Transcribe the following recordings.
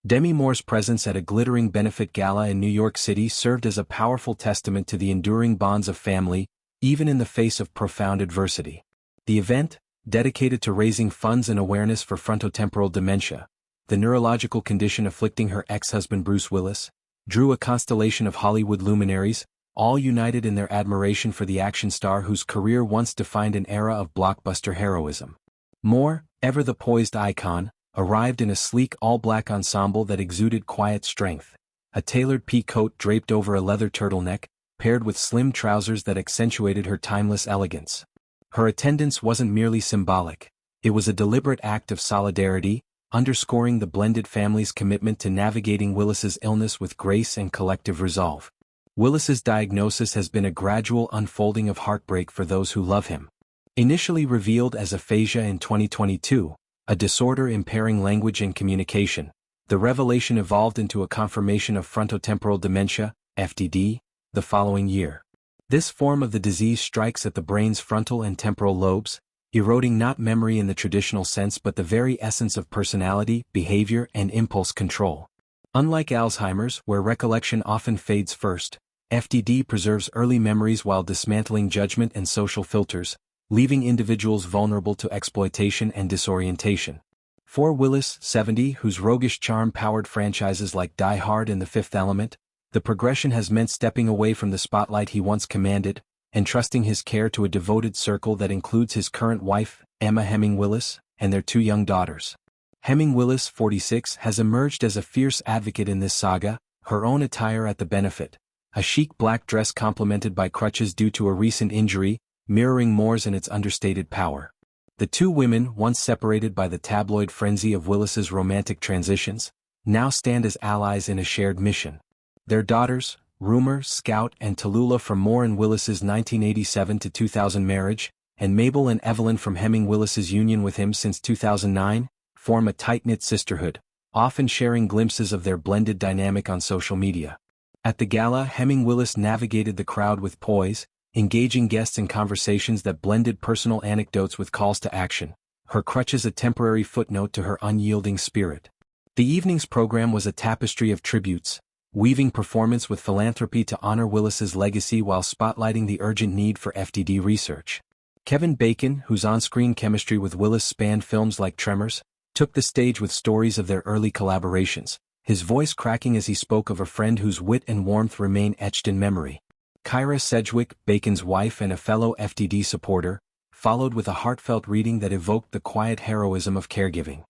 Demi Moore's presence at a glittering benefit gala in New York City served as a powerful testament to the enduring bonds of family, even in the face of profound adversity. The event, dedicated to raising funds and awareness for frontotemporal dementia, the neurological condition afflicting her ex-husband Bruce Willis, drew a constellation of Hollywood luminaries, all united in their admiration for the action star whose career once defined an era of blockbuster heroism. Moore, ever the poised icon, arrived in a sleek all-black ensemble that exuded quiet strength, a tailored pea coat draped over a leather turtleneck, paired with slim trousers that accentuated her timeless elegance. Her attendance wasn't merely symbolic, it was a deliberate act of solidarity, underscoring the blended family's commitment to navigating Willis's illness with grace and collective resolve. Willis's diagnosis has been a gradual unfolding of heartbreak for those who love him. Initially revealed as aphasia in 2022, a disorder impairing language and communication, the revelation evolved into a confirmation of frontotemporal dementia, FTD, the following year. This form of the disease strikes at the brain's frontal and temporal lobes, eroding not memory in the traditional sense but the very essence of personality, behavior, and impulse control. Unlike Alzheimer's, where recollection often fades first, FTD preserves early memories while dismantling judgment and social filters, leaving individuals vulnerable to exploitation and disorientation. For Willis, 70, whose roguish charm powered franchises like Die Hard and The Fifth Element, the progression has meant stepping away from the spotlight he once commanded, entrusting his care to a devoted circle that includes his current wife, Emma Hemming Willis, and their 2 young daughters. Hemming Willis, 46, has emerged as a fierce advocate in this saga, her own attire at the benefit, a chic black dress complemented by crutches due to a recent injury, mirroring Moore's in its understated power. The 2 women, once separated by the tabloid frenzy of Willis's romantic transitions, now stand as allies in a shared mission. Their daughters, Rumor, Scout, and Tallulah from Moore and Willis's 1987 to 2000 marriage, and Mabel and Evelyn from Hemming Willis's union with him since 2009, form a tight-knit sisterhood, often sharing glimpses of their blended dynamic on social media. At the gala, Hemming Willis navigated the crowd with poise, engaging guests in conversations that blended personal anecdotes with calls to action, her crutches a temporary footnote to her unyielding spirit. The evening's program was a tapestry of tributes, weaving performance with philanthropy to honor Willis's legacy while spotlighting the urgent need for FTD research. Kevin Bacon, whose on-screen chemistry with Willis spanned films like Tremors, took the stage with stories of their early collaborations, his voice cracking as he spoke of a friend whose wit and warmth remain etched in memory. Kyra Sedgwick, Bacon's wife and a fellow FTD supporter, followed with a heartfelt reading that evoked the quiet heroism of caregiving.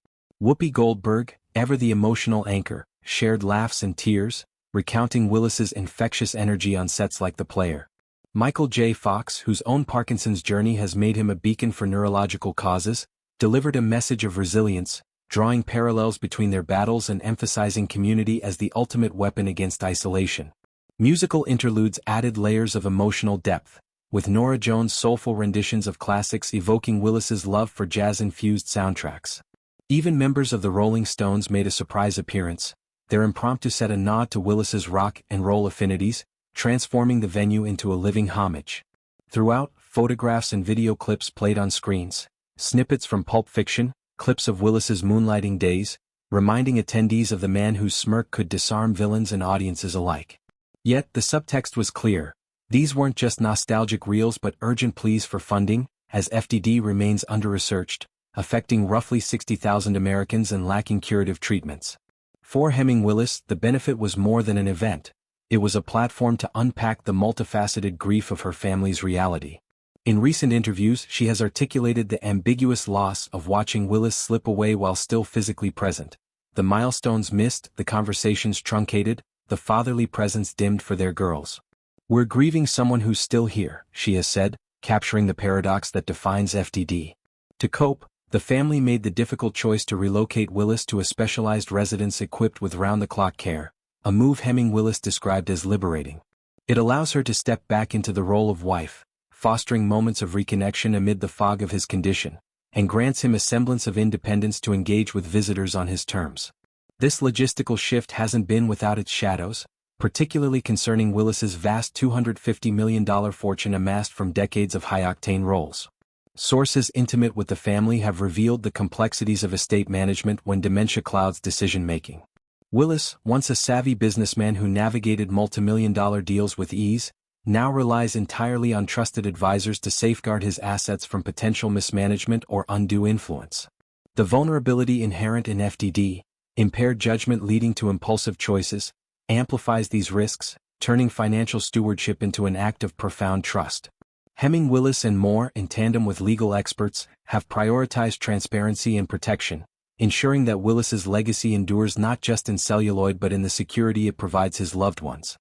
Whoopi Goldberg, ever the emotional anchor, shared laughs and tears, recounting Willis's infectious energy on sets like The Player. Michael J. Fox, whose own Parkinson's journey has made him a beacon for neurological causes, delivered a message of resilience, drawing parallels between their battles and emphasizing community as the ultimate weapon against isolation. Musical interludes added layers of emotional depth, with Norah Jones' soulful renditions of classics evoking Willis's love for jazz-infused soundtracks. Even members of the Rolling Stones made a surprise appearance, their impromptu set a nod to Willis's rock and roll affinities, transforming the venue into a living homage. Throughout, photographs and video clips played on screens, snippets from Pulp Fiction, clips of Willis's moonlighting days, reminding attendees of the man whose smirk could disarm villains and audiences alike. Yet the subtext was clear. These weren't just nostalgic reels but urgent pleas for funding, as FTD remains under-researched, affecting roughly 60,000 Americans and lacking curative treatments. For Hemming Willis, the benefit was more than an event. It was a platform to unpack the multifaceted grief of her family's reality. In recent interviews, she has articulated the ambiguous loss of watching Willis slip away while still physically present. The milestones missed, the conversations truncated, the fatherly presence dimmed for their girls. "We're grieving someone who's still here," she has said, capturing the paradox that defines FTD. To cope, the family made the difficult choice to relocate Willis to a specialized residence equipped with round-the-clock care, a move Hemming Willis described as liberating. It allows her to step back into the role of wife, fostering moments of reconnection amid the fog of his condition, and grants him a semblance of independence to engage with visitors on his terms. This logistical shift hasn't been without its shadows, particularly concerning Willis's vast $250 million fortune amassed from decades of high-octane roles. Sources intimate with the family have revealed the complexities of estate management when dementia clouds decision-making. Willis, once a savvy businessman who navigated multimillion-dollar deals with ease, now relies entirely on trusted advisors to safeguard his assets from potential mismanagement or undue influence. The vulnerability inherent in FTD, impaired judgment leading to impulsive choices, amplifies these risks, turning financial stewardship into an act of profound trust. Hemming, Willis and Moore, in tandem with legal experts, have prioritized transparency and protection, ensuring that Willis's legacy endures not just in celluloid but in the security it provides his loved ones.